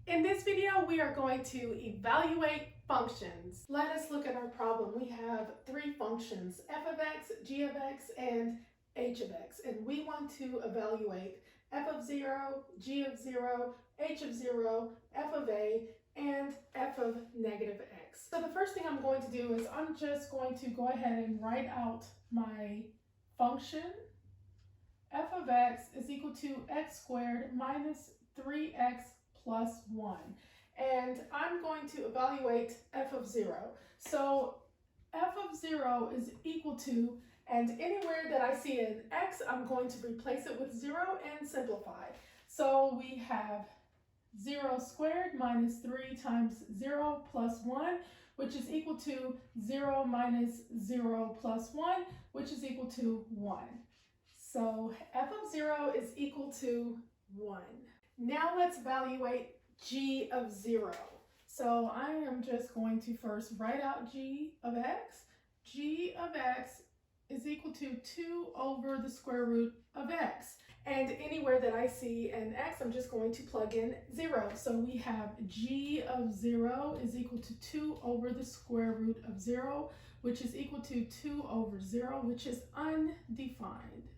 In this video, we are going to evaluate functions. Let us look at our problem. We have three functions, f of x, g of x, and h of x. And we want to evaluate f of 0, g of 0, h of 0, f of a, and f of negative x. So the first thing I'm going to do is I'm just going to go ahead and write out my function. F of x is equal to x squared minus 3x plus 1. And I'm going to evaluate f of 0. So f of 0 is equal to, and anywhere that I see an x, I'm going to replace it with 0 and simplify. So we have 0 squared minus 3 times 0 plus 1, which is equal to 0 minus 0 plus 1, which is equal to 1. So f of 0 is equal to 1. Now let's evaluate g of 0. So I am just going to first write out g of x. G of x is equal to 2 over the square root of x. And anywhere that I see an x, I'm just going to plug in 0. So we have g of 0 is equal to 2 over the square root of 0, which is equal to 2 over 0, which is undefined,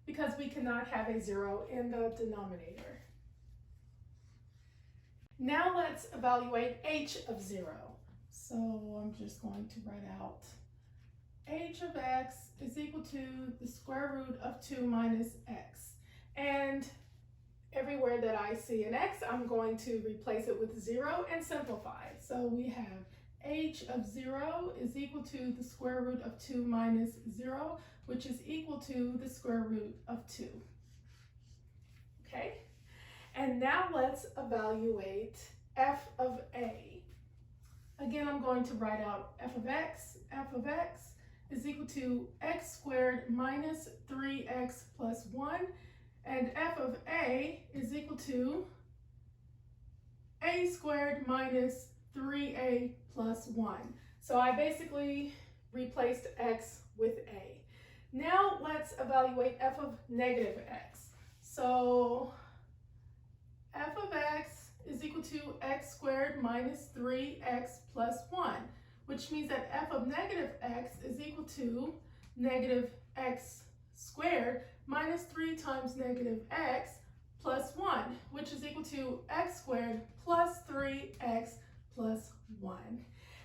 because we cannot have a 0 in the denominator. Now let's evaluate h of 0. So I'm just going to write out h of x is equal to the square root of 2 minus x. And everywhere that I see an x, I'm going to replace it with 0 and simplify. So we have h of 0 is equal to the square root of 2 minus 0, which is equal to the square root of 2. Okay? And now let's evaluate f of a. Again, I'm going to write out f of x. F of x is equal to x squared minus 3x plus 1. And f of a is equal to a squared minus 3a plus 1. So I basically replaced x with a. Now let's evaluate f of negative x. So f of x is equal to x squared minus 3x plus 1, which means that f of negative x is equal to negative x squared minus 3 times negative x plus 1, which is equal to x squared plus 3x plus 1.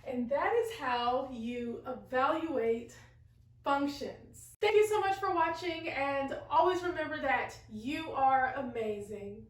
And that is how you evaluate functions. Thank you so much for watching, and always remember that you are amazing.